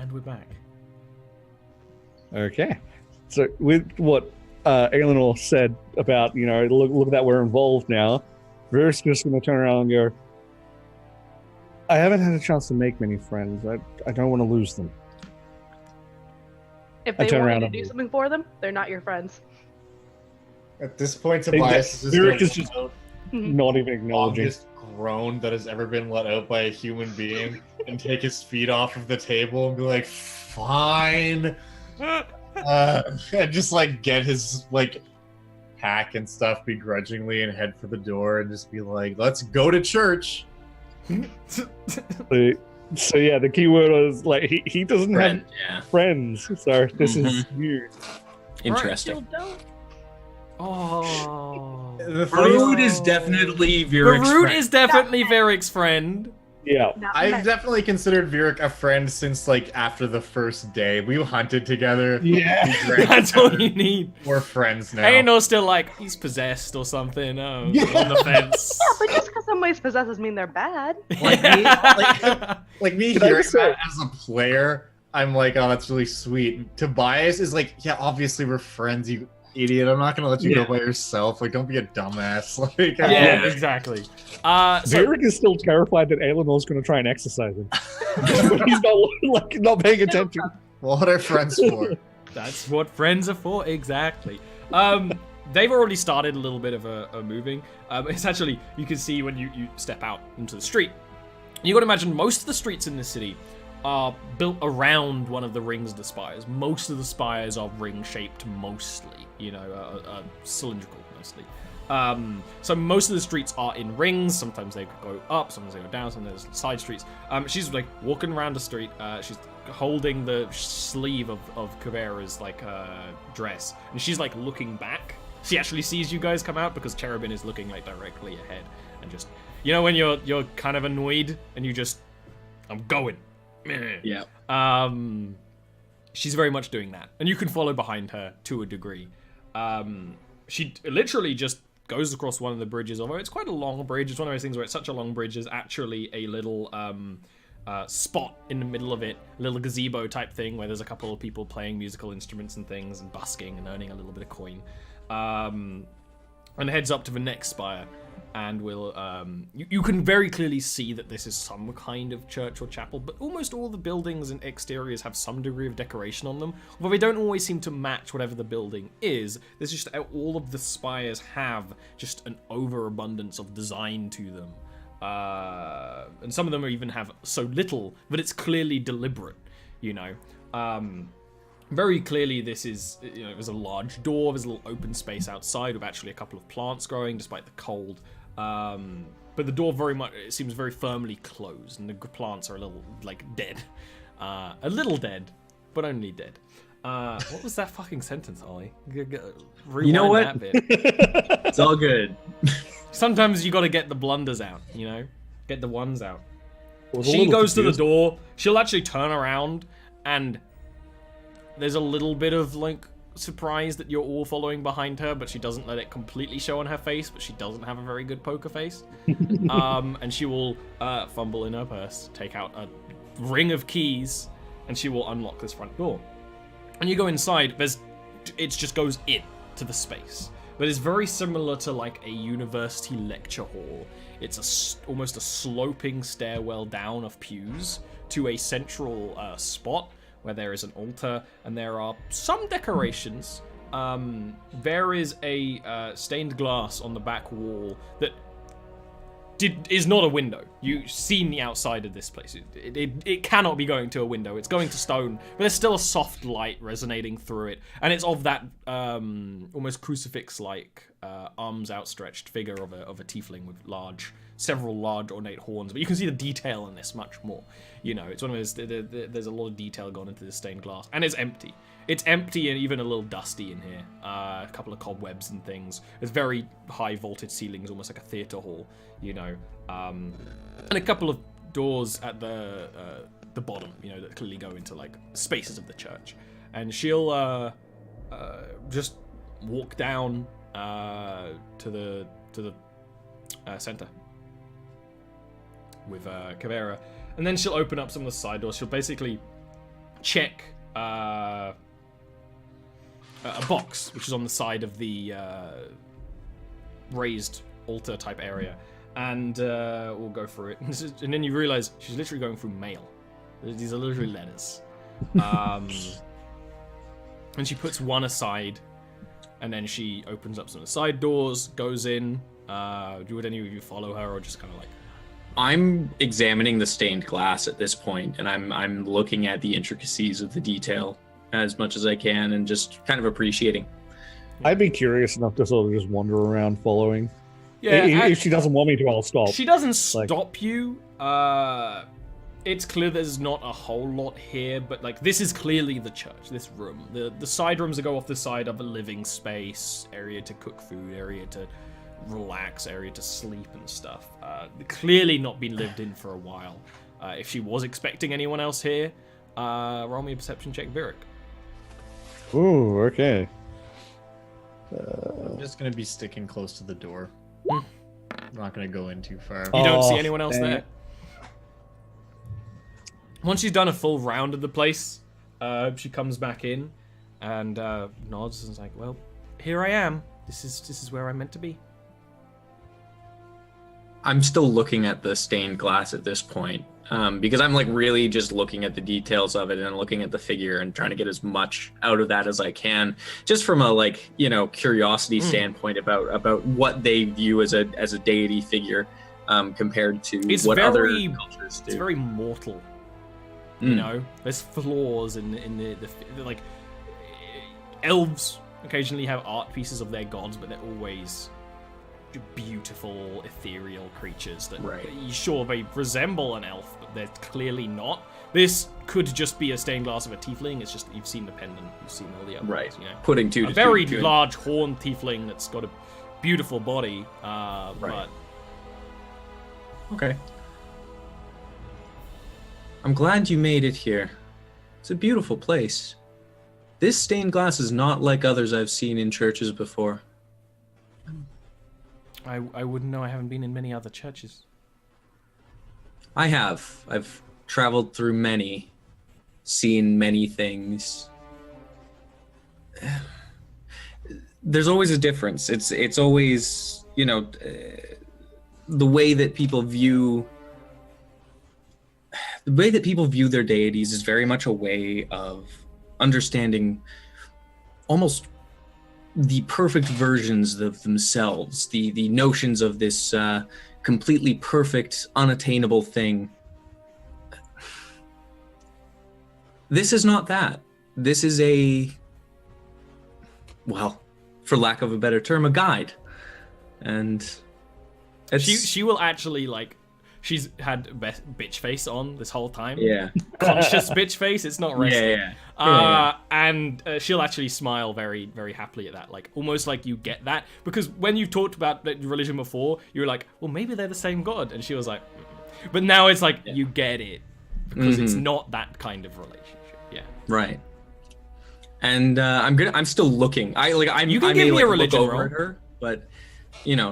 And we're back. Okay. So with what Eleanor said about, look at that, we're involved now, Ver's just going to turn around and go, I haven't had a chance to make many friends. I don't want to lose them. If they want you to do something for them, they're not your friends. At this point, Tobias is just not even acknowledging. Longest groan that has ever been let out by a human being, and take his feet off of the table and be like, "Fine," and just like get his pack and stuff begrudgingly and head for the door and just be like, "Let's go to church." So yeah, the key word was he doesn't have friends. So this is weird. Interesting. Oh, the root is definitely Viric's friend. The root is definitely Viric's friend. Yeah, I've definitely considered Vieric a friend since after the first day. We hunted together. Yeah, that's all you need. We're friends now. Aenor's still he's possessed or something. Oh, on the fence. Yeah, but just because somebody's possessed doesn't mean they're bad. Me hearing that as a player, I'm like, oh, that's really sweet. Tobias is yeah, obviously we're friends, you idiot. I'm not gonna let you go by yourself. Don't be a dumbass. Yeah, exactly. Vieric is still terrified that Eleanor's gonna try and exercise him. But he's not paying attention. What are friends for? That's what friends are for, exactly. They've already started a little bit of a moving. It's actually, you can see when you step out into the street. You got to imagine most of the streets in this city are built around one of the rings of the spires. Most of the spires are ring-shaped mostly, cylindrical mostly. So most of the streets are in rings. Sometimes they go up, sometimes they go down, sometimes there's side streets. She's walking around the street. She's holding the sleeve of Kavera's dress, and she's looking back. She actually sees you guys come out because Cherubin is looking directly ahead, and just when you're kind of annoyed and you just, I'm going. Yeah. She's very much doing that, and you can follow behind her to a degree. She literally just goes across one of the bridges, although it's quite a long bridge. It's one of those things where it's such a long bridge, there's actually a little spot in the middle of it, a little gazebo type thing where there's a couple of people playing musical instruments and things and busking and earning a little bit of coin. And heads up to the next spire, and will you can very clearly see that this is some kind of church or chapel, but almost all the buildings and exteriors have some degree of decoration on them, although they don't always seem to match whatever the building is. There's just all of the spires have just an overabundance of design to them, and some of them even have so little that it's clearly deliberate, Very clearly, this is, there's a large door, there's a little open space outside with actually a couple of plants growing despite the cold. But the door it seems very firmly closed, and the plants are a little, dead. A little dead, but only dead. What was that fucking sentence, Ollie? You know what? That bit. It's all good. Sometimes you gotta get the blunders out, Get the ones out. She goes to the door, she'll actually turn around, and there's a little bit of surprise that you're all following behind her, but she doesn't let it completely show on her face, but she doesn't have a very good poker face. And she will fumble in her purse, take out a ring of keys, and she will unlock this front door. And you go inside, it just goes in to the space. But it's very similar to a university lecture hall. It's almost a sloping stairwell down of pews to a central spot where there is an altar, and there are some decorations. There is a stained glass on the back wall that is not a window. You've seen the outside of this place. It cannot be going to a window. It's going to stone, but there's still a soft light resonating through it, and it's of that almost crucifix-like arms outstretched figure of a tiefling with several large ornate horns. But you can see the detail in this much more. It's one of those. There's a lot of detail gone into this stained glass, and it's empty. It's empty and even a little dusty in here. A couple of cobwebs and things. There's very high vaulted ceilings, almost like a theater hall, and a couple of doors at the bottom, that clearly go into spaces of the church. And she'll just walk down to the center with Kavera, and then she'll open up some of the side doors. She'll basically check a box which is on the side of the raised altar type area, and we'll go through it. And then you realize she's literally going through mail. These are literally letters. And she puts one aside, and then she opens up some of the side doors, goes in. Would any of you follow her, or just kind of like? I'm examining the stained glass at this point, and I'm looking at the intricacies of the detail as much as I can, and just kind of appreciating. I'd be curious enough to sort of just wander around following. Yeah, If she doesn't want me to, I'll stop. She doesn't stop you. It's clear there's not a whole lot here, but like this is clearly the church. This room, the side rooms that go off the side of a living space, area to cook food, area to relax, area to sleep and stuff. Clearly not been lived in for a while. If she was expecting anyone else here, roll me a perception check, Virik. Ooh, okay. I'm just gonna be sticking close to the door. I'm not gonna go in too far. You don't see anyone else there. Once she's done a full round of the place, she comes back in and nods and is like, "Well, here I am. This is where I'm meant to be." I'm still looking at the stained glass at this point, because I'm like really just looking at the details of it and looking at the figure and trying to get as much out of that as I can, just from a curiosity standpoint about what they view as a deity figure, compared to what other cultures do. It's very mortal. You know, there's flaws in the like elves occasionally have art pieces of their gods, but they're always beautiful, ethereal creatures that sure they resemble an elf, but they're clearly not. This could just be a stained glass of a tiefling. It's just you've seen the pendant, you've seen all the other ones, you know. Putting two a very large horned tiefling that's got a beautiful body, but okay. I'm glad you made it here. It's a beautiful place. This stained glass is not like others I've seen in churches before. I wouldn't know. I haven't been in many other churches. I have. I've traveled through many, seen many things. There's always a difference. It's always, the way that people view their deities is very much a way of understanding almost the perfect versions of themselves, the notions of this completely perfect, unattainable thing. This is not that. This is for lack of a better term, a guide. And she will actually she's had bitch face on this whole time. Yeah. Conscious bitch face. It's not resting. Yeah. And she'll actually smile very, very happily at that. Almost like you get that. Because when you talked about religion before, you were like, well, maybe they're the same god. And she was like, but now it's like, you get it. Because it's not that kind of relationship. Yeah. Right. And I'm still looking. You can give me a religion roll. At her, but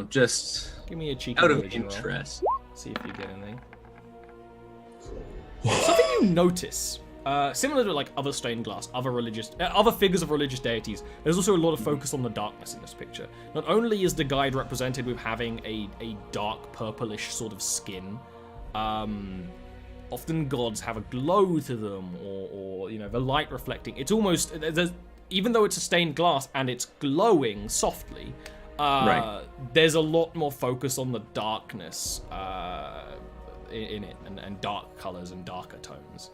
just give me a cheeky out of religion interest. Roll. See if you get anything. Something you notice, similar to other stained glass, other figures of religious deities. There's also a lot of focus on the darkness in this picture. Not only is the guide represented with having a dark purplish sort of skin, often gods have a glow to them, or the light reflecting. It's almost even though it's a stained glass and it's glowing softly. There's a lot more focus on the darkness in it, and dark colors and darker tones,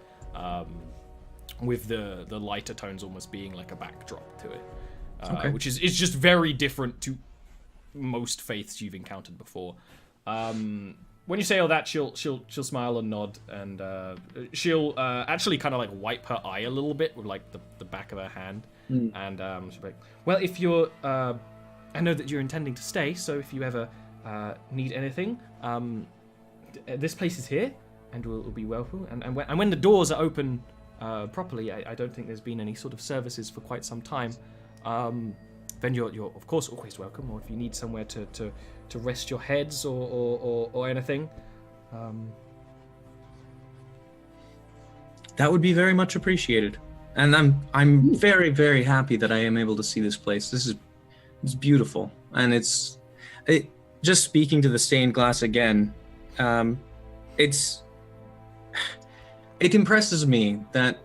with the lighter tones almost being like a backdrop to it, which is just very different to most faiths you've encountered before. When you say all that, she'll smile and nod, and she'll actually kind of wipe her eye a little bit with the back of her hand, and she'll be like, well, if you're I know that you're intending to stay, so if you ever need anything, this place is here, and will be welcome. And when the doors are open properly, I don't think there's been any sort of services for quite some time. Then you're of course always welcome. Or if you need somewhere to rest your heads or anything. that would be very much appreciated. And I'm very, very happy that I am able to see this place. It's beautiful, and it just speaking to the stained glass again. It impresses me that,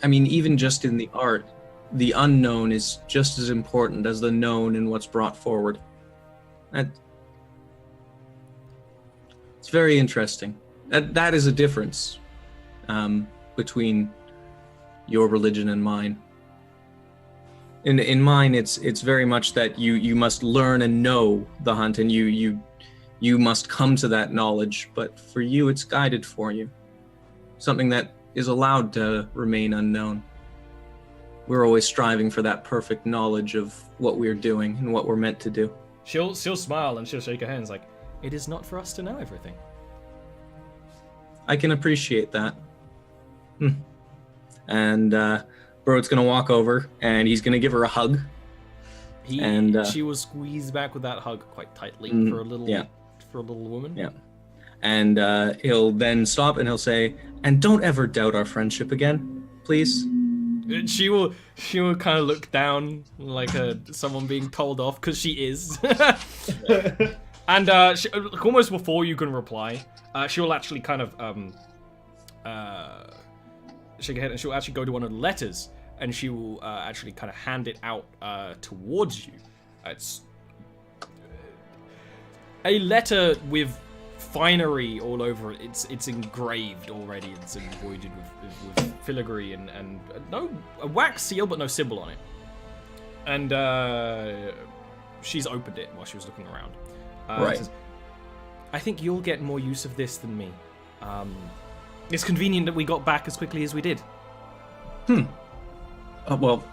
I mean, even just in the art, the unknown is just as important as the known in what's brought forward. It's very interesting. That is a difference between your religion and mine. In mine, it's very much that you must learn and know the hunt, and you must come to that knowledge. But for you, it's guided for you, something that is allowed to remain unknown. We're always striving for that perfect knowledge of what we're doing and what we're meant to do. She'll smile and she'll shake her hands like, it is not for us to know everything. I can appreciate that. And Broad's gonna walk over and he's gonna give her a hug. She will squeeze back with that hug quite tightly for a little woman. Yeah. And he'll then stop and he'll say, "And don't ever doubt our friendship again, please." She will kind of look down like someone being told off, because she is. And almost before you can reply, she will actually kind of shake her head, and she'll actually go to one of the letters, and she will actually kind of hand it out towards you. It's a letter with finery all over it. It's engraved already. It's embroidered with filigree and no a wax seal, but no symbol on it. And she's opened it while she was looking around. Right. Says, I think you'll get more use of this than me. It's convenient that we got back as quickly as we did. Well,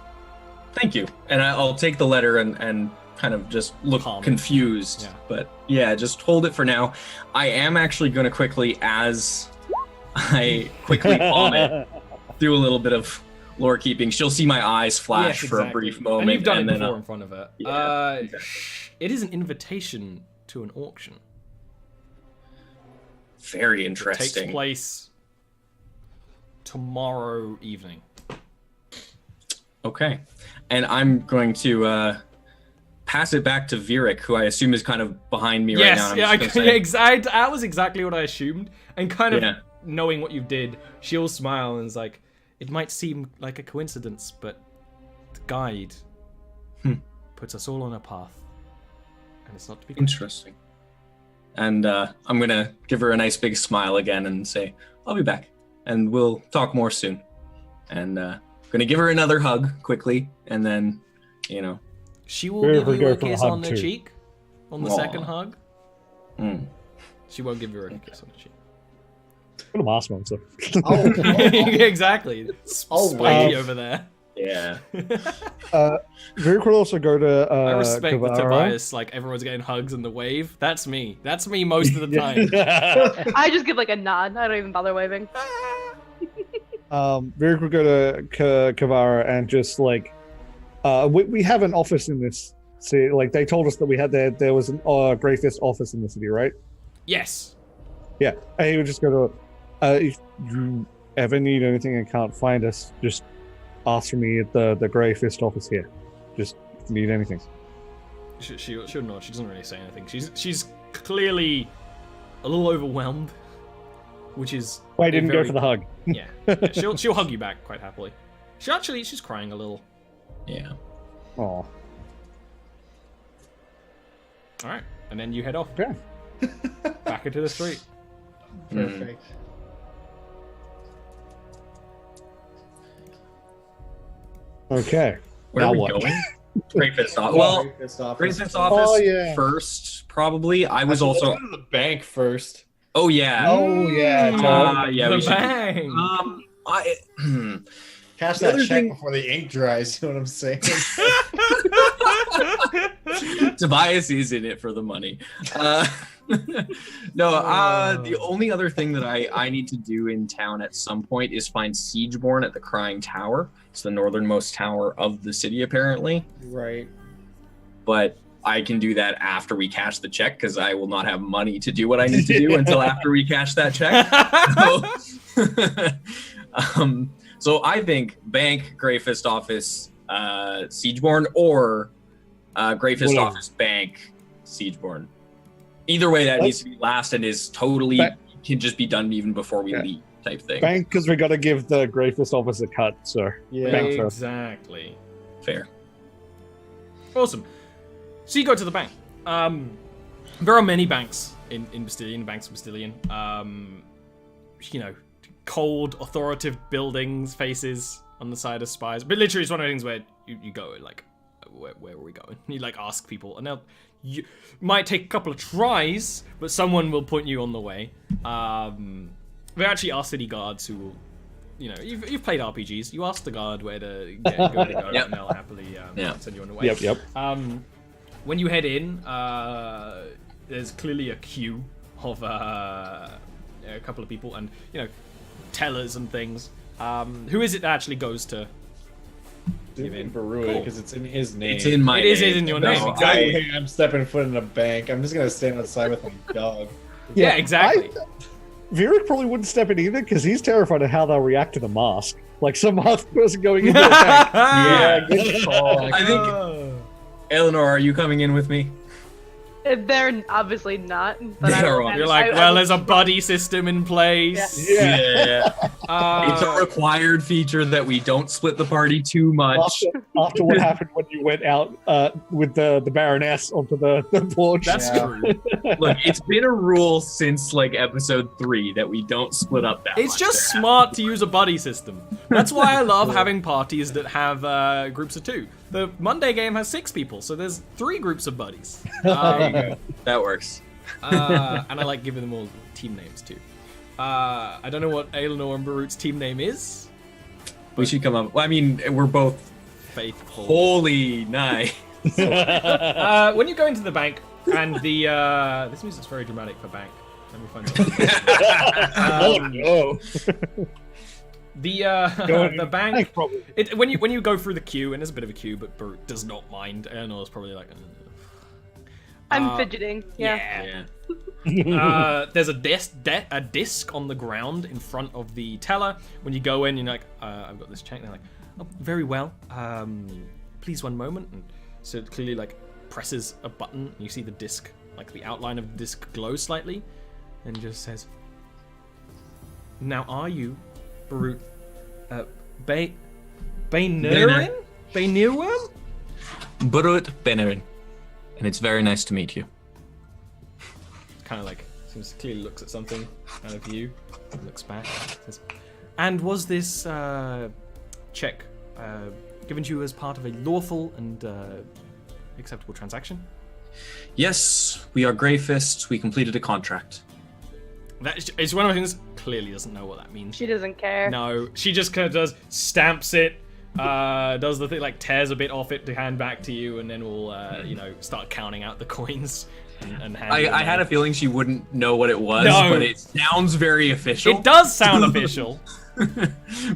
thank you. And I'll take the letter and kind of just look Calm. confused. Yeah. But yeah, just hold it for now. I am actually going to quickly, as I quickly palm it, do a little bit of lore keeping. She'll see my eyes flash Yes, for a exactly. brief moment. And you've done it then before in front of her. Yeah, exactly. It is an invitation to an auction. Very It interesting. takes place tomorrow evening. Okay. And I'm going to pass it back to Virik, who I assume is kind of behind me right now. That was exactly what I assumed. And kind of Yeah. knowing what you did, she'll smile and is like, it might seem like a coincidence, but the guide puts us all on a path. And it's not to be Interesting. And I'm going to give her a nice big smile again and say, I'll be back. And we'll talk more soon. And going to give her another hug quickly. And then, She will Very give you good a for a kiss hug on the too. cheek on the Aw. second hug. Mm. She won't give you a kiss on the cheek. What a boss monster. Exactly. Spiky over there. Yeah. Very could also go to I respect the Kavara. Tobias, like everyone's getting hugs in the wave. That's me. That's me most of the time. I just give like a nod. I don't even bother waving. Very could go to Kavara and just like we have an office in this city. Like they told us that we had there was an Greyfist office in the city, right? Yes. Yeah. And he would just go to if you ever need anything and can't find us, just ask for me at the Greyfist office here. Just if you need anything. She'll nod. She doesn't really say anything. She's clearly a little overwhelmed, which is Why didn't go for the hug? Yeah. She'll hug you back quite happily. She's crying a little. Yeah. Oh. All right, and then you head off Okay. back into the street. Perfect. Okay. Where Now are we what? going? Greyfist office. Well, Greyfist office. Greyfist office Oh, yeah. first, probably. I was Let's also. go to the bank first. Oh, yeah. Oh yeah, Yeah, the we should. bang. Cash The that other check thing- before the ink dries. You know what I'm saying? Tobias is in it for the money. The only other thing that I need to do in town at some point is find Siegeborn at the Crying Tower. It's the northernmost tower of the city, apparently. Right. But I can do that after we cash the check, because I will not have money to do what I need to do until after we cash that check. So, So I think bank, Greyfist office, Siegeborn, or Greyfist Whatever. office, bank, Siegeborn. Either way, that needs to be last and is totally can just be done even before we leave type thing. Bank, because we got to give the Greyfist office a cut, so bank first. Exactly. Fair. Awesome. So you go to the bank. There are many banks in Bastillion, banks of Bastillion. You know, cold, authoritative buildings, faces on the side of spires. But literally, it's one of the things where you go, like, where are we going? You, like, ask people, and you might take a couple of tries, but someone will point you on the way. There actually are city guards who will, you know, you've played RPGs. You ask the guard where to go, Yep. and they'll happily send you on the way. Yep. When you head in, there's clearly a queue of a couple of people, and you know, tellers and things. Who is it that actually goes to? Give in for Cool. because it's in his name. It's in my It is name. in your No, name, I- exactly. Hey, I'm stepping foot in a bank. I'm just gonna stand outside with my dog. Yeah, exactly. Virik probably wouldn't step in either because he's terrified of how they'll react to the mask. Like some masked person going into a bank. Yeah, good call. I think, Eleanor, are you coming in with me? They're obviously not. But They I are will- on. You're like, I well, will- there's a buddy system in place. Yeah. It's a required feature that we don't split the party too much. After what happened when you went out with the Baroness onto the porch. That's true. Look, it's been a rule since like episode 3 that we don't split up that It's much. just smart to use a buddy system. That's why I love having parties that have groups of 2. The Monday game has 6 people, so there's 3 groups of buddies. That works. And I like giving them all team names too. I don't know what Aelinor and Barut's team name is. We should come up. Well, I mean, we're both Faithful. holy nice. When you go into the bank, and the this music's very dramatic for bank. Let me find it. Oh no! The bank. Probably. When you go through the queue, and there's a bit of a queue, but Barut does not mind. Aelinor's probably like. I'm fidgeting. Yeah. Yeah. There's a disc on the ground in front of the teller. When you go in, you're like, I've got this check. And they're like, oh, very well. Please 1 moment. And so it clearly like presses a button. And you see the disc, like the outline of the disc glow slightly, and just says, "Now are you, Barut, Bainirin? Bainirwam?" Barut Benerin. And it's very nice to meet you. Kind of like seems clearly looks at something out of you, looks back, says, "And was this check given to you as part of a lawful and acceptable transaction?" Yes, we are Greyfists. We completed a contract. It's one of the things. Clearly doesn't know what that means. She doesn't care. No, she just kind of does stamps it, does the thing like tears a bit off it to hand back to you, and then we'll start counting out the coins and hand. I had a feeling she wouldn't know what it was, No. but it sounds very official. It does sound official,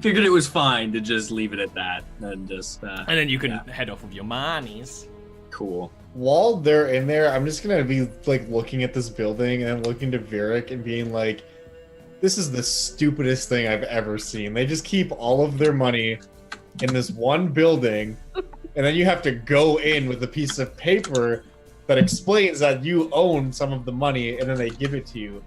Figured it was fine to just leave it at that and just. and then you can head off with your monies. Cool. While they're in there, I'm just gonna be like looking at this building and then looking to Virik and being like, "This is the stupidest thing I've ever seen. They just keep all of their money in this one building, and then you have to go in with a piece of paper that explains that you own some of the money, and then they give it to you.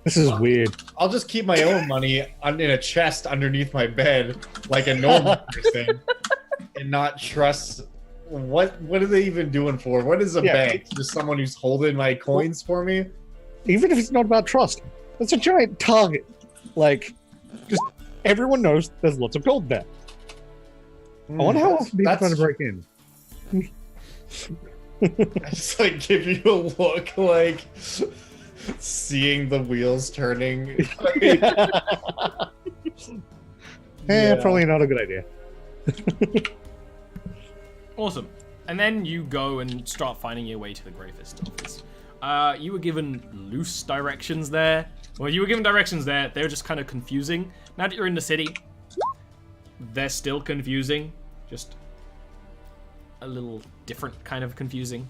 This is weird. I'll just keep my own money in a chest underneath my bed like a normal person, and not trust." What are they even doing for? What is a bank? Just someone who's holding my coins for me? Even if it's not about trust, it's a giant target. Like, just everyone knows there's lots of gold there. I wonder how often people try to break in. I just like give you a look like seeing the wheels turning. Probably not a good idea. Awesome. And then you go and start finding your way to the Greyfist office. You were given loose directions there. Well, you were given directions there. They were just kind of confusing. Now that you're in the city, they're still confusing. Just a little different kind of confusing.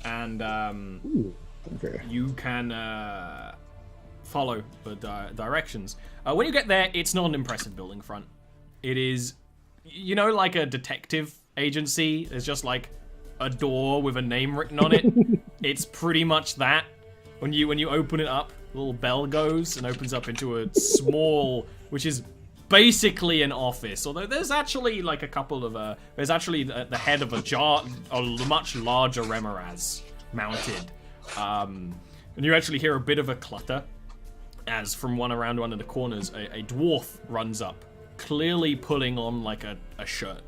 And Ooh, okay. you can follow the directions. When you get there, it's not an impressive building front. It is, you know, like a detective agency. There's just like a door with a name written on it. It's pretty much that. When you open it up, a little bell goes and opens up into a small, which is basically an office. Although there's actually like a couple of there's actually the head of a much larger Remoraz mounted. And you actually hear a bit of a clutter as from around one of the corners, a dwarf runs up, clearly pulling on like a shirt.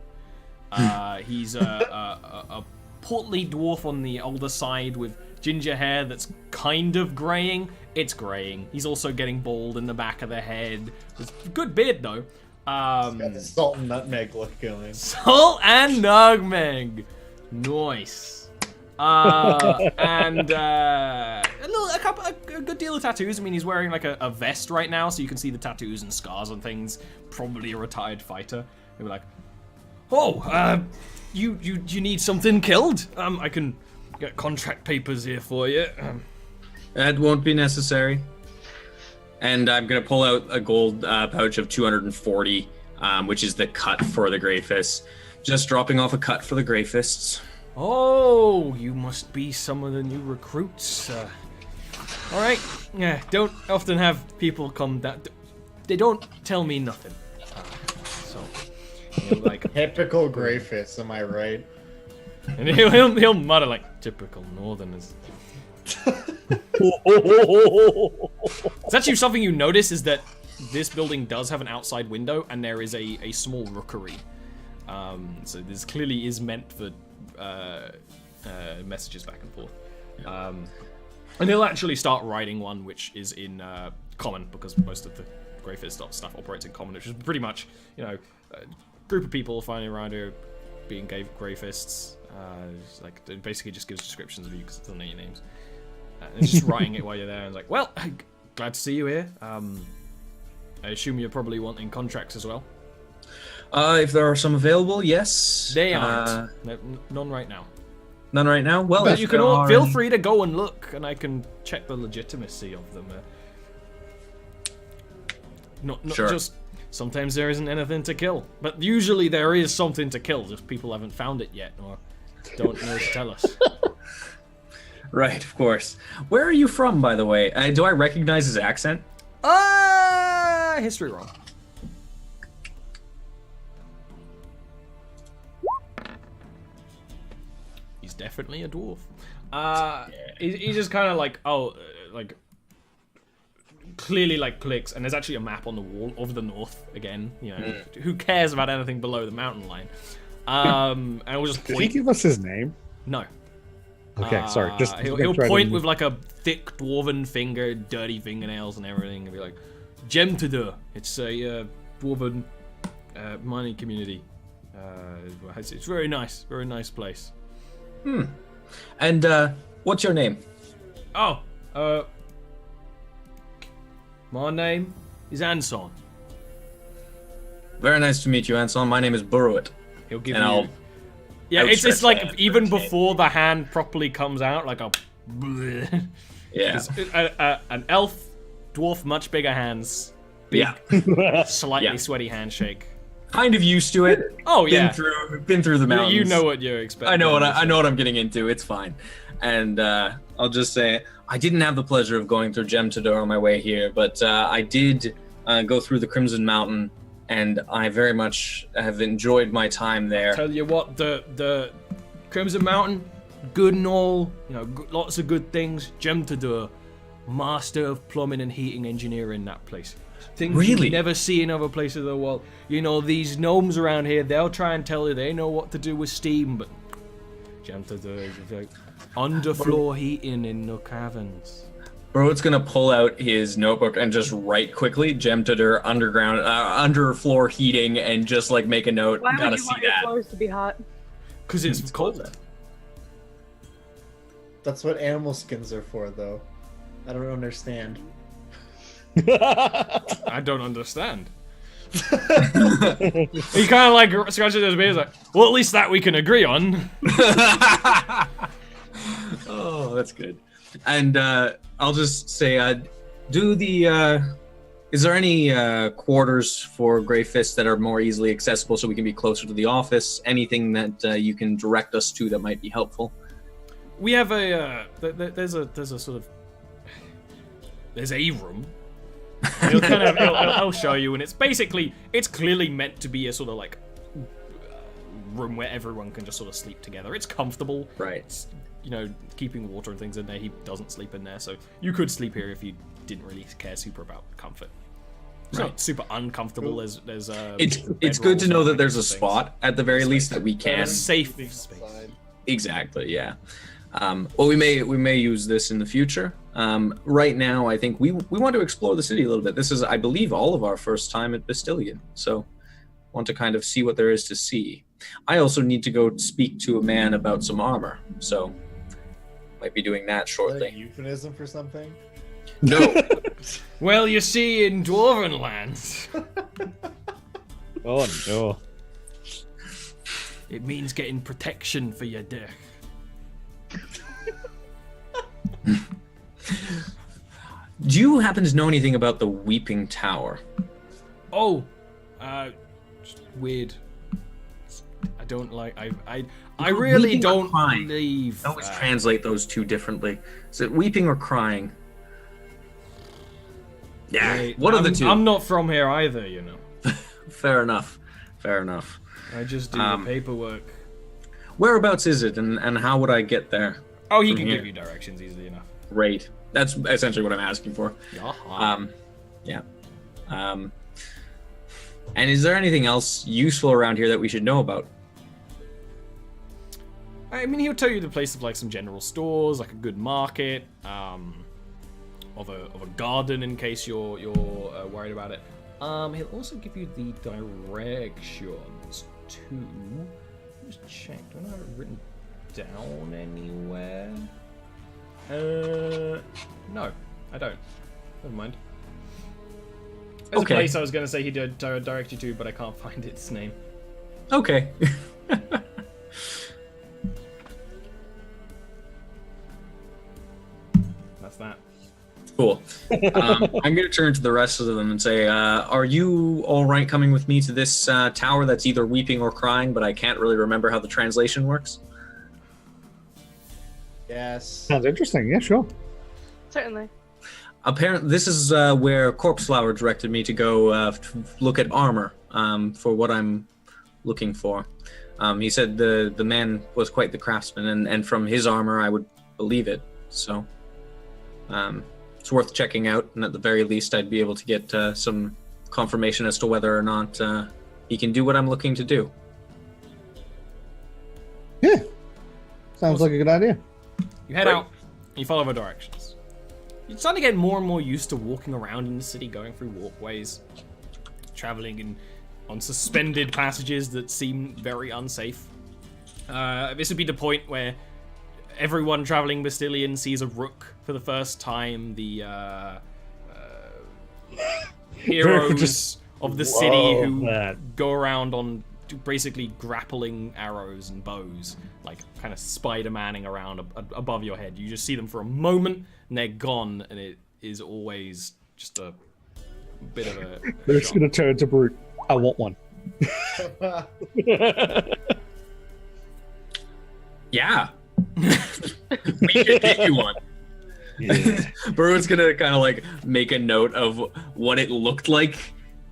He's a portly dwarf on the older side with ginger hair that's kind of graying. It's graying. He's also getting bald in the back of the head. It's a good beard though. Got the salt and nutmeg look going. Salt and nutmeg. Nice. And a good deal of tattoos. I mean, he's wearing like a vest right now, so you can see the tattoos and scars and things. Probably a retired fighter. They were like, "Oh, you need something killed? I can get contract papers here for you." That won't be necessary. And I'm gonna pull out a gold pouch of 240, which is the cut for the Grey Fists. Just dropping off a cut for the Grey Fists. Oh, you must be some of the new recruits. All right. Yeah, don't often have people come down. They don't tell me nothing. So, you know, like Typical Grey Fist, am I right? and he'll mutter like typical Northerners. It's actually something you notice is that this building does have an outside window, and there is a small rookery. So this clearly is meant for messages back and forth. And he'll actually start writing one which is in common, because most of the Grey Fist stuff operates in common, which is pretty much, you know, a group of people finding around here being Grey Fists. Like, it basically just gives descriptions of you because it doesn't know your names. And it's just writing it while you're there, and it's like, well, glad to see you here. I assume you're probably wanting contracts as well. If there are some available, yes. They aren't. None right now. None right now? Well, But if you can there all are feel any- free to go and look, and I can check the legitimacy of them. Not Sure. just sometimes there isn't anything to kill, but usually there is something to kill. Just people haven't found it yet or don't know to tell us. Right, of course. Where are you from, by the way? Do I recognize his accent? History roll. He's definitely a dwarf. He just kind of like, like clearly like clicks, and there's actually a map on the wall of the north again. You know, who cares about anything below the mountain line? And we'll just Did he point. give us his name? No. Okay, sorry. Just He'll point with like a thick dwarven finger, dirty fingernails and everything, and be like, Gemtador. It's a dwarven mining community. It's very nice place. And what's your name? Oh, my name is Anson. Very nice to meet you, Anson. My name is Burrowit. He'll give And you. I'll Yeah, it's outstretch like my hand even towards him. before the hand properly comes out, like a. Yeah. An elf, dwarf, much bigger hands, Yeah. slightly Yeah. sweaty handshake. Kind of used to it. Oh yeah, Been through the mountains. you know what you're expecting. I know what I'm getting into. It's fine. And I'll just say I didn't have the pleasure of going through Gemtador on my way here, but I did go through the Crimson Mountain, and I very much have enjoyed my time there. Tell you what, the Crimson Mountain, good and all, you know, lots of good things. Gemtador, master of plumbing and heating engineering, that place. Things Really? you never see in other places of the world. You know, these gnomes around here, they'll try and tell you they know what to do with steam, but Gemtador is like underfloor heating in the caverns. Burrowit's gonna pull out his notebook and just write quickly Gemtador underground, underfloor heating, and just like make a note. Why Gotta would you see want your that. floors to be hot? Because it's cold. That's what animal skins are for, though. I don't understand. I don't understand. He kind of like scratches his beard, like, well, at least that we can agree on. Oh, that's good. And I'll just say, Is there any quarters for Grey Fist that are more easily accessible so we can be closer to the office? Anything that you can direct us to that might be helpful? We have there's a room. I'll show you, and it's clearly meant to be a sort of like room where everyone can just sort of sleep together. It's comfortable. Right. It's, keeping water and things in there. He doesn't sleep in there, so you could sleep here if you didn't really care super about comfort. It's not super uncomfortable. There's it's good to know that there's a spot at the very least that we can safe space. Exactly. Yeah. Well, we may use this in the future. Right now, I think we want to explore the city a little bit. This is, I believe, all of our first time at Bastillion, so want to kind of see what there is to see. I also need to go speak to a man about some armor, so might be doing that shortly. Is that a euphemism for something? No. Well, you see, in Dwarven lands, Oh no. it means getting protection for your dick. Do you happen to know anything about the Weeping Tower? Oh, just weird. I don't like. I really Weeping or don't crying? believe. I always translate those two differently. Is it weeping or crying? Yeah, Wait, one of the two. I'm not from here either, Fair enough. I just do the paperwork. Whereabouts is it, and how would I get there? Oh, he From can here. give you directions easily enough. Great. That's essentially what I'm asking for. Yeah. Yeah. And is there anything else useful around here that we should know about? I mean, he'll tell you the place of like some general stores, like a good market, of a garden in case you're worried about it. He'll also give you the directions to. Just check. Don't I have it written down anywhere? No, I don't. Never mind. There's Okay. a place I was going to say he'd direct you to, but I can't find its name. Okay. That's that. Cool. I'm going to turn to the rest of them and say, are you all right coming with me to this tower that's either weeping or crying, but I can't really remember how the translation works? Yes. Sounds interesting. Yeah, sure. Certainly. Apparently, this is where Corpse Flower directed me to go to look at armor for what I'm looking for. He said the man was quite the craftsman, and from his armor, I would believe it. So it's worth checking out, and at the very least, I'd be able to get some confirmation as to whether or not he can do what I'm looking to do. Yeah. Sounds like a good idea. You head Great. out, you follow the directions. You're starting to get more and more used to walking around in the city, going through walkways, traveling on suspended passages that seem very unsafe. This would be the point where everyone traveling Bastillion sees a rook for the first time. The heroes of the city who go around on basically grappling arrows and bows, like kind of Spider-Manning around above your head. You just see them for a moment and they're gone, and it is always just a bit of a They're just shock. going to turn to Brute. I want one. Yeah. We could get you one. Yeah. Burwood's gonna kind of like make a note of what it looked like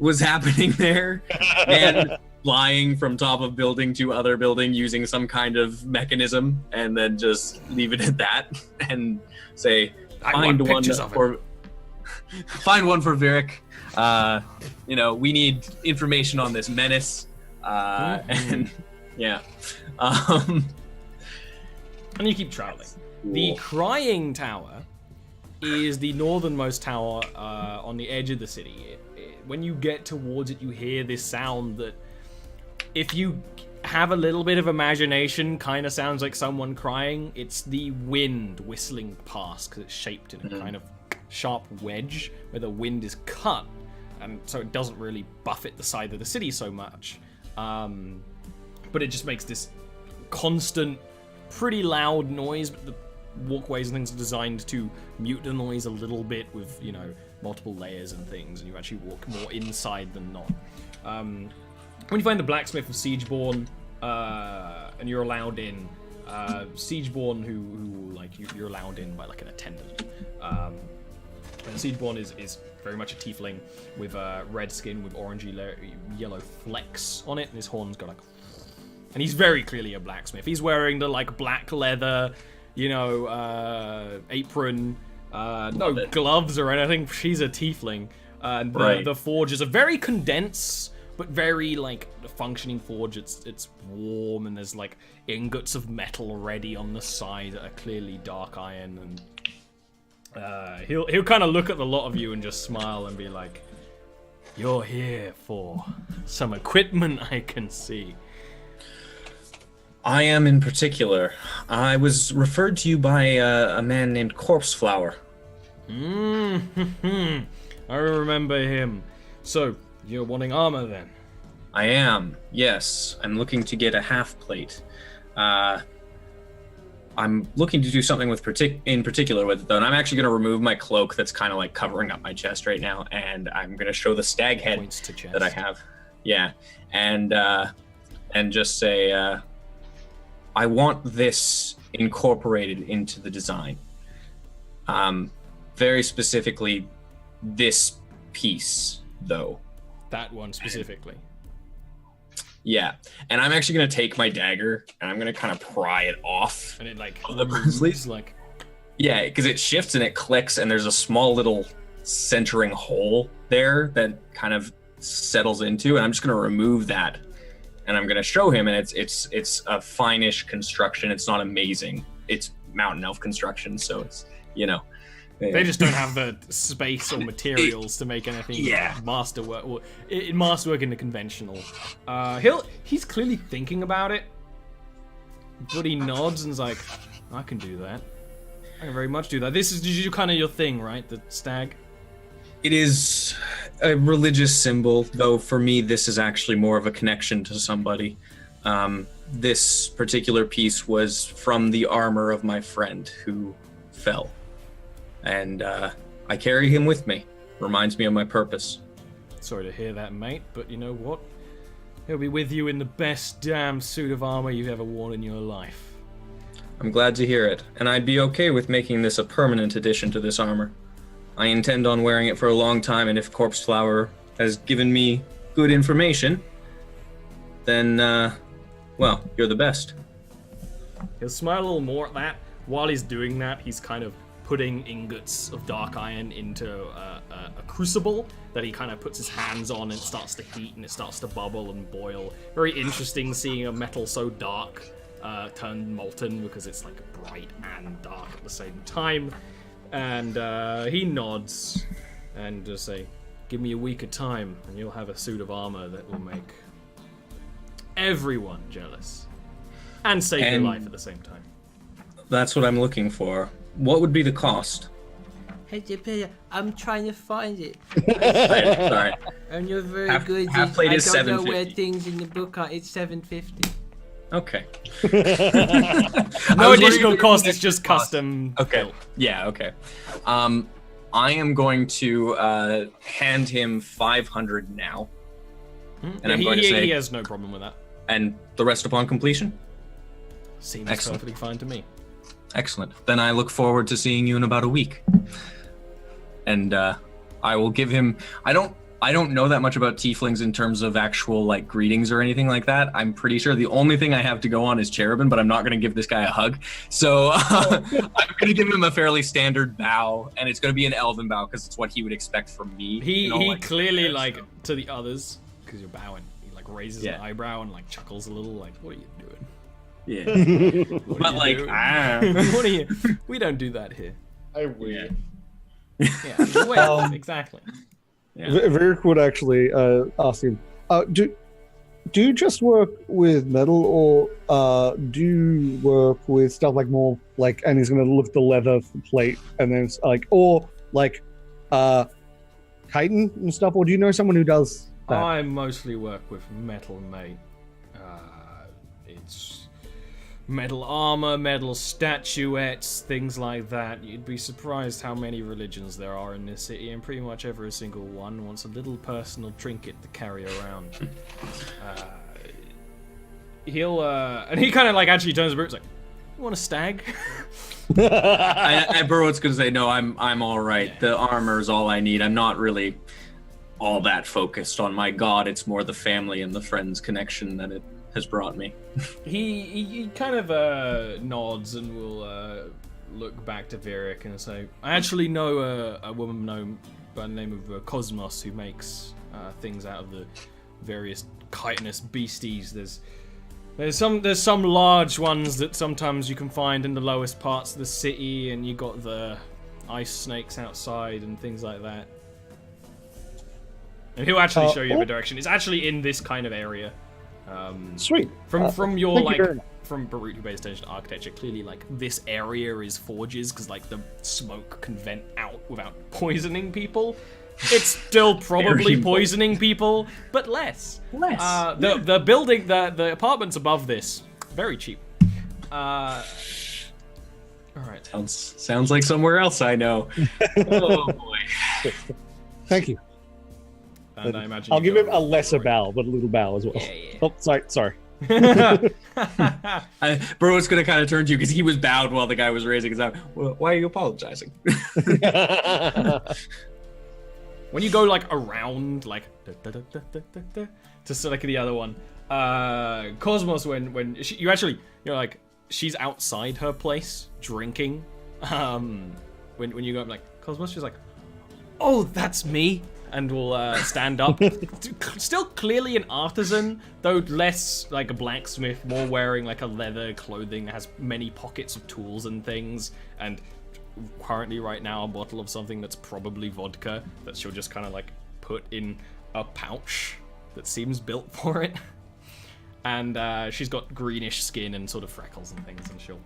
was happening there, and flying from top of building to other building using some kind of mechanism, and then just leave it at that, and say, find one for Virik. We need information on this menace, and yeah. And you keep traveling. The Crying Tower is the northernmost tower on the edge of the city. When you get towards it, you hear this sound that, if you have a little bit of imagination, kind of sounds like someone crying. It's the wind whistling past, because it's shaped in a kind of sharp wedge where the wind is cut, and so it doesn't really buffet the side of the city so much. But it just makes this constant, pretty loud noise, but the walkways and things are designed to mute the noise a little bit with, multiple layers and things, and you actually walk more inside than not. When you find the blacksmith of Siegeborn, and you're allowed in, Siegeborn, who like you're allowed in by like an attendant. And Siegeborn is very much a tiefling with red skin with orangey yellow flecks on it, and his horns go like. And he's very clearly a blacksmith. He's wearing the like black leather, apron, no gloves or anything. She's a tiefling. And the forge is a very condensed but very like functioning forge. It's warm, and there's like ingots of metal ready on the side that are clearly dark iron. And he'll kind of look at the lot of you and just smile and be like, "You're here for some equipment, I can see." I am in particular. I was referred to you by a man named Corpse Flower. I remember him. So, you're wanting armor then? I am, yes. I'm looking to get a half plate. I'm looking to do something in particular with it, though, and I'm actually going to remove my cloak that's kind of like covering up my chest right now, and I'm going to show the stag head that I have. Yeah, and just say, I want this incorporated into the design. Very specifically, this piece, though. That one specifically. Yeah, and I'm actually gonna take my dagger and I'm gonna kind of pry it off. And it like moves, like. Yeah, because it shifts and it clicks, and there's a small little centering hole there that kind of settles into, and I'm just gonna remove that, and I'm gonna show him, and it's a fine-ish construction. It's not amazing. It's mountain elf construction, so it's They just don't have the space or materials to make anything masterwork or masterwork in the conventional. He's clearly thinking about it, but he nods and's like, "I can do that. I can very much do that." This is kind of your thing, right? The stag. It is a religious symbol, though for me this is actually more of a connection to somebody. This particular piece was from the armor of my friend who fell. And I carry him with me. Reminds me of my purpose. Sorry to hear that, mate, but you know what? He'll be with you in the best damn suit of armor you've ever worn in your life. I'm glad to hear it, and I'd be okay with making this a permanent addition to this armor. I intend on wearing it for a long time, and if Corpse Flower has given me good information, then, well, you're the best. He'll smile a little more at that. While he's doing that, he's kind of putting ingots of dark iron into a crucible that he kind of puts his hands on, and it starts to heat and it starts to bubble and boil. Very interesting seeing a metal so dark turn molten, because it's like bright and dark at the same time. And he nods and just say, "Give me a week of time and you'll have a suit of armor that will make everyone jealous and save your life at the same time." That's what I'm looking for. What would be the cost? Hey, Japan, I'm trying to find it. Sorry. And you're very good. Half plate is I don't know where $7.50. things in the book are. It's $7.50. Okay. No additional cost, it's just custom. Okay. built. Yeah, okay. I am going to hand him 500 now. And I'm going to say, he has no problem with that. and the rest upon completion? Seems Excellent. perfectly fine to me. Excellent. Then I look forward to seeing you in about a week. And I will give him. I don't know that much about tieflings in terms of actual like greetings or anything like that. I'm pretty sure the only thing I have to go on is cherubim, but I'm not going to give this guy a hug. So I'm going to give him a fairly standard bow, and it's going to be an elven bow because it's what he would expect from me. He clearly like to the others, because you're bowing. He like raises an eyebrow and like chuckles a little, like, "What are you doing?" Yeah. What But are like, you doing? What are you? We don't do that here. I will. Yeah, well, exactly. Yeah. Virik would actually ask him, do you just work with metal, or do you work with stuff like more like, and he's going to look at the leather plate, and then it's like, or like chitin and stuff, or do you know someone who does that? I mostly work with metal, mate. It's metal armor, metal statuettes, things like that. You'd be surprised how many religions there are in this city, and pretty much every single one wants a little personal trinket to carry around. And he kind of like actually turns to Brute, like, "You want a stag?" I Burwood's gonna say, no, I'm all right. The armor is all I need. I'm not really all that focused on my god. It's more the family and the friends connection that it has brought me. He kind of nods and will look back to Virik and say, "I actually know a woman known by the name of Cosmos who makes things out of the various chitinous beasties. There's some large ones that sometimes you can find in the lowest parts of the city, and you got the ice snakes outside and things like that." And he'll actually show you the direction. It's actually in this kind of area. Sweet. From your thank you like very much. from Barut who pays attention to architecture, clearly like this area is forges because like the smoke can vent out without poisoning people. It's still probably poisoning people, but less. The building, the apartments above this, very cheap. All right. Sounds like somewhere else I know. Oh boy. Thank you. And I imagine I'll you give go him a lesser bow, but a little bow as well. Yeah. Oh, sorry. Burwood's gonna kind of turn to you because he was bowed while the guy was raising his arm. Well, why are you apologizing? When you go like around, like to select the other one, Cosmos, when you're like she's outside her place drinking. When you go up, like Cosmos, she's like, "Oh, that's me," and will stand up. Still clearly an artisan, though less like a blacksmith, more wearing like a leather clothing that has many pockets of tools and things, and currently right now a bottle of something that's probably vodka that she'll just kind of like put in a pouch that seems built for it. And she's got greenish skin and sort of freckles and things, and she'll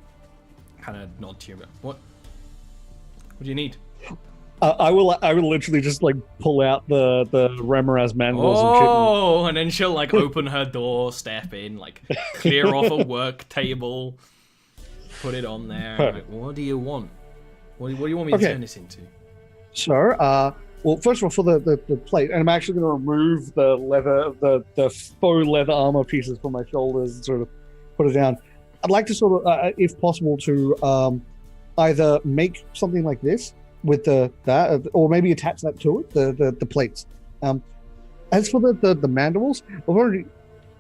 kind of nod to you. What do you need? I will literally just like pull out the Remoraz manuals and shit. Oh, and then she'll like open her door, step in, like clear off a work table, put it on there. Like, what do you want? What do you want me to turn this into? So, well, first of all, for the plate, and I'm actually going to remove the leather, the faux leather armor pieces from my shoulders and sort of put it down. I'd like to sort of, if possible, to either make something like this with that, or maybe attach that to it, the plates. As for the mandibles,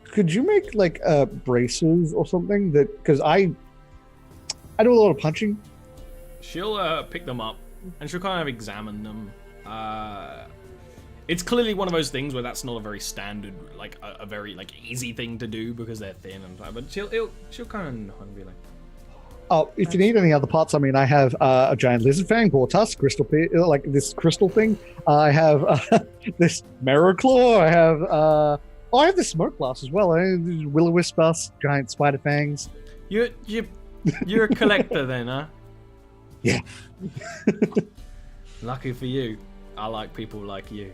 could you make like braces or something that, because I do a lot of punching. She'll pick them up and she'll kind of examine them. It's clearly one of those things where that's not a very standard, like a very like easy thing to do because they're thin and but she'll kind of be like, oh, if you need any other parts, I mean, I have a giant lizard fang, boar tusk, like this crystal thing. I have this marrow claw. I have this smoke glass as well. Will-o-wisp dust, giant spider fangs. You're a collector then, huh? Yeah. Lucky for you, I like people like you.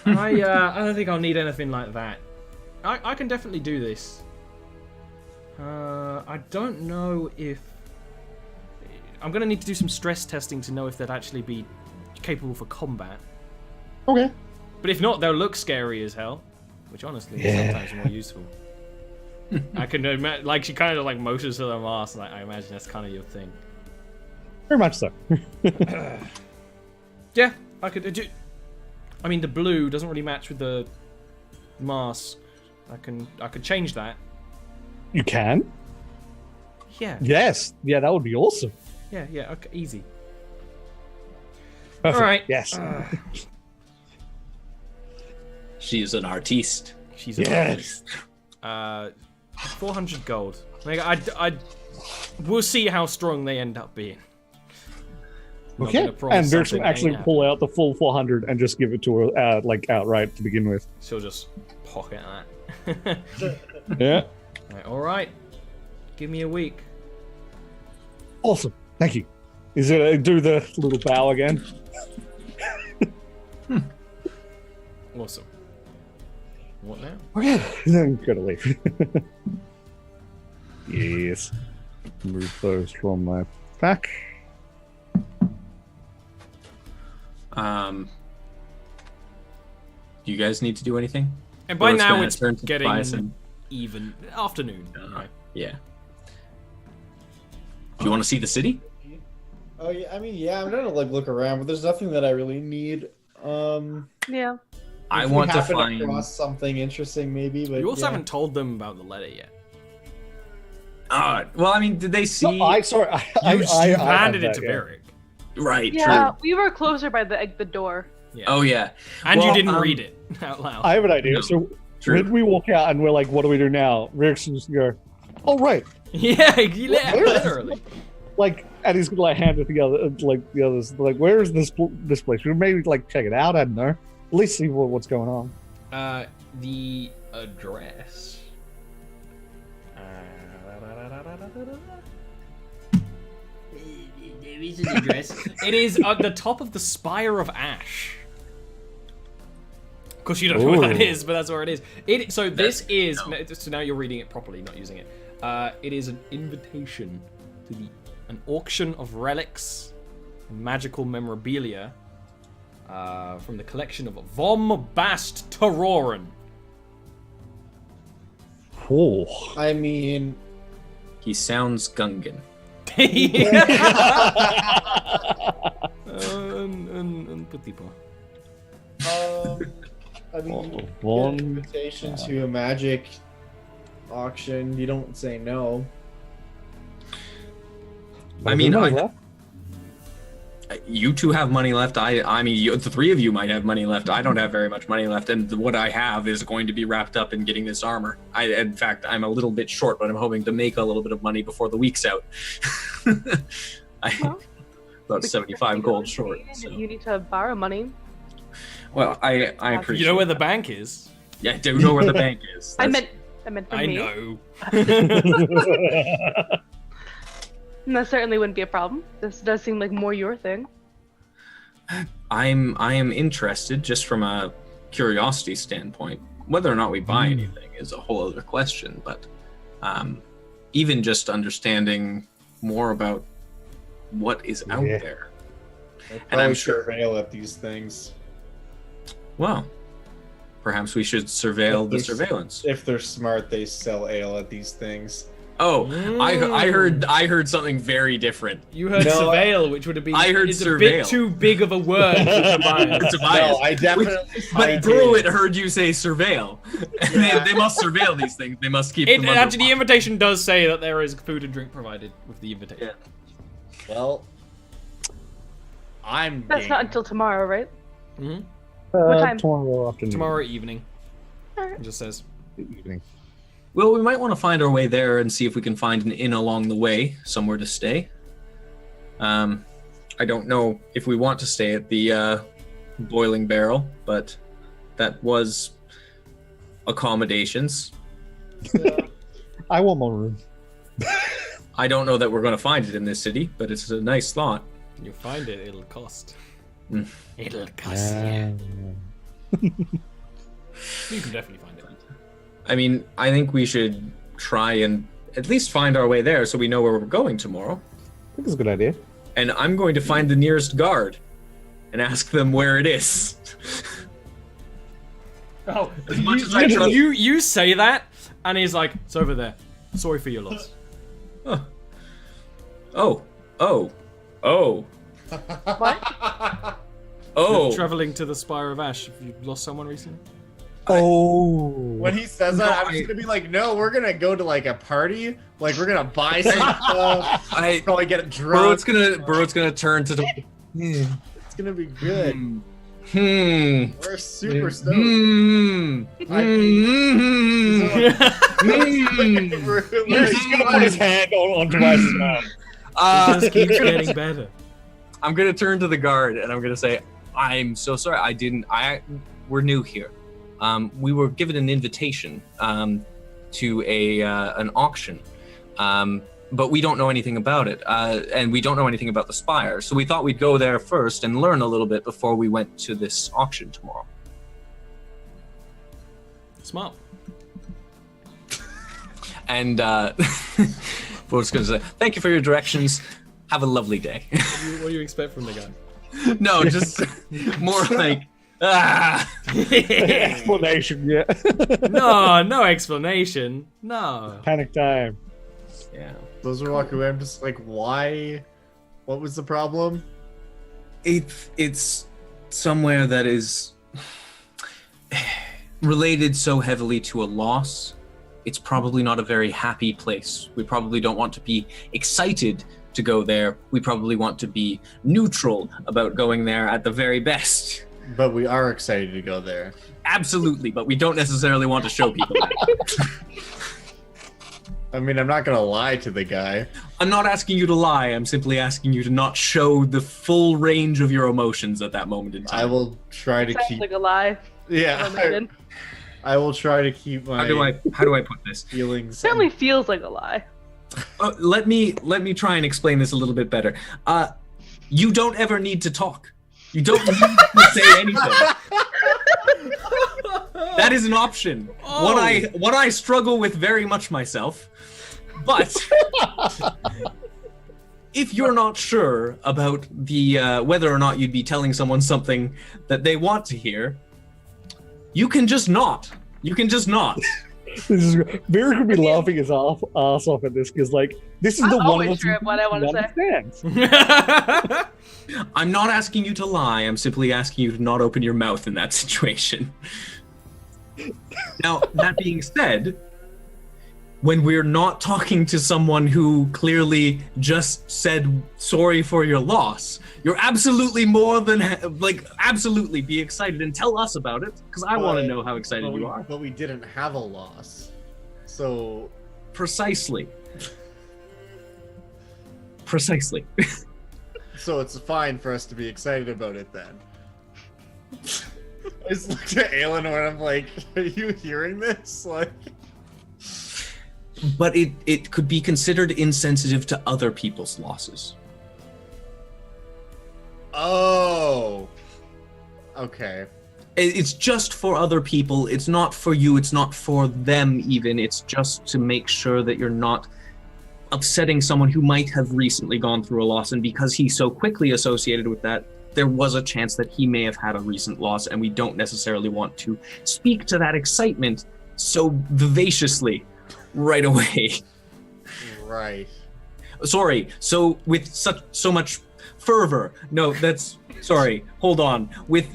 I don't think I'll need anything like that. I can definitely do this. I don't know if I'm gonna need to do some stress testing to know if they'd actually be capable for combat. Okay. But if not, they'll look scary as hell, which honestly is sometimes more useful. I can imagine, like she kind of like motions to the mask, like I imagine that's kind of your thing. Very much so. Yeah, I could do. I mean, the blue doesn't really match with the mask. I could change that. You can? Yeah. Yes. Yeah, that would be awesome. Yeah. Okay, easy. Perfect. All right. Yes. She's an artiste. She's an artist. 400 gold. Like, we'll see how strong they end up being. Okay. And Dirk will actually pull out the full 400 and just give it to her, like outright to begin with. She'll just pocket that. Yeah. All right. Give me a week. Awesome. Thank you. Is it do the little bow again? Awesome. What now? Okay. Then gotta leave. Yes. Move those from my pack. Do you guys need to do anything? And by Or now gonna it's turn to getting Tobias and- even afternoon. Right. Yeah. Do you want to see the city? Oh yeah, I mean, yeah, I'm gonna like look around, but there's nothing that I really need. Yeah. I if we want to happen find. across something interesting, maybe. But You also yeah. haven't told them about the letter yet. Well, I mean, did they see? No, sorry. You handed it to Varric. Right. Yeah, True. we were closer by the door. Yeah. Oh yeah. And Well, you didn't read it out loud. I have an idea. No. So True. when we walk out and we're like, "What do we do now?" Rick's just go, "Oh right," yeah, literally. like, and he's gonna like hand it to the other, like the others, like, "Where is this place? Should we maybe like check it out? I don't know. At least see what's going on." The address. There is an address. It is at the top of the Spire of Ash. Of course, you don't know what that Ooh. is, but that's where it is. So this is. So now you're reading it properly, not using it. It is an invitation to an auction of relics and magical memorabilia from the collection of Vom Bast Taroren. Oh, I mean, He sounds Gungan. Un petit peu. I mean, you Von get an invitation to a magic auction. You don't say no. I mean, Well, you two have money left. I mean, the three of you might have money left. I don't have very much money left, and what I have is going to be wrapped up in getting this armor. In fact, I'm a little bit short, but I'm hoping to make a little bit of money before the week's out. Well, About 75 gold short. So. You need to borrow money. Well, I appreciate. You know where the that. bank is. Yeah, I do know where the bank is. I That's- meant for I me. know. And that certainly wouldn't be a problem. This does seem like more your thing. I am interested just from a curiosity standpoint. Whether or not we buy anything is a whole other question, but even just understanding more about what is out Yeah. there. They'll And I'm probably sure- surveil at these things. Well, perhaps we should surveil the There's- surveillance. If they're smart, they sell ale at these things. Oh, I heard something very different. You heard No, surveil, which would have been I heard is a bit surveil. too big of a word for Tobias. Tobias. No, I definitely. But Bruitt heard you say surveil. They must surveil these things. They must keep them under Actually, the watch. invitation does say that there is food and drink provided with the invitation. Well, I'm. That's game. not until tomorrow, right? hmm What time? Tomorrow afternoon. Tomorrow evening. Alright. It just says. evening. Well, we might want to find our way there and see if we can find an inn along the way, somewhere to stay. I don't know if we want to stay at the Boiling Barrel, but that was accommodations. I want more room. I don't know that we're going to find it in this city, but it's a nice thought. You find it, it'll cost. Mm. It'll cost you. You can definitely find it. I mean, I think we should try and at least find our way there so we know where we're going tomorrow. I think it's a good idea. And I'm going to find the nearest guard and ask them where it is. Oh, As much as I trust- you say that, and he's like, "It's over there. Sorry for your loss." Oh. What? Oh. Traveling to the Spire of Ash. Have you lost someone recently? Oh. When he says that, I'm just gonna be like, no, we're gonna go to like a party. Like we're gonna buy some stuff. Probably get drunk. Burrow's gonna turn to the. It's gonna be good. Hmm. We're super stoked. Hmm. We're He's gonna put his hand on Tobias' mouth. It just keeps getting better. I'm gonna turn to the guard and I'm gonna say, "I'm so sorry. We're new here. We were given an invitation to an auction, but we don't know anything about it, and we don't know anything about the spire. So we thought we'd go there first and learn a little bit before we went to this auction tomorrow." And we're just going to say, thank you for your directions. Have a lovely day. What do you expect from the guy? No, just more like, ah. Explanation, yeah. No explanation. No. Panic time. Yeah. Those are walking away. I'm just like, why? What was the problem? It's somewhere that is related so heavily to a loss. It's probably not a very happy place. We probably don't want to be excited to go there. We probably want to be neutral about going there at the very best. But we are excited to go there. Absolutely, but we don't necessarily want to show people that. I mean, I'm not gonna lie to the guy. I'm not asking you to lie. I'm simply asking you to not show the full range of your emotions at that moment in time. I will try to Sounds keep. like a lie. Yeah, Imagine. I will try to keep my How do I put this? feelings. Certainly feels like a lie. Let me try and explain this a little bit better. You don't ever need to talk. You don't need to say anything. That is an option. Oh. What I struggle with very much myself. But if you're not sure about the whether or not you'd be telling someone something that they want to hear, you can just not. You can just not. Barry could be laughing his ass off at this because, like, this is I'm the one always of us sure of what I want to say. understands. I'm not asking you to lie. I'm simply asking you to not open your mouth in that situation. Now, that being said, when we're not talking to someone who clearly just said sorry for your loss, you're absolutely more than absolutely be excited and tell us about it, because I want to know how excited you are. But we didn't have a loss, so Precisely. so it's fine for us to be excited about it then. I just looked at Aelinor and I'm like, are you hearing this? Like, But it could be considered insensitive to other people's losses. oh, okay. It's just for other people. It's not for you. It's not for them even. It's just to make sure that you're not upsetting someone who might have recently gone through a loss. And because he's so quickly associated with that, there was a chance that he may have had a recent loss, and we don't necessarily want to speak to that excitement so vivaciously right away. Right. Sorry. So with so much fervor. No, that's sorry. Hold on. With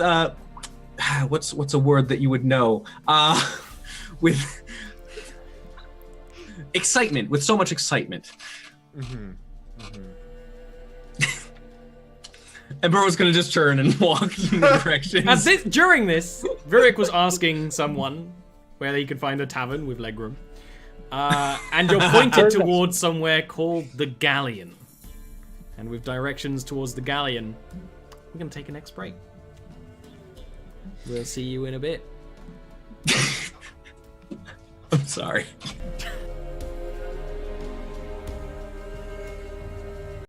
what's a word that you would know? With excitement. With so much excitement. Mm-hmm. Mm-hmm. And Burrow's gonna just turn and walk in the direction. During this, Virik was asking someone where he could find a tavern with legroom. And you're pointed towards somewhere called the Galleon. And with directions towards the Galleon, we're going to take a next break. We'll see you in a bit. I'm sorry.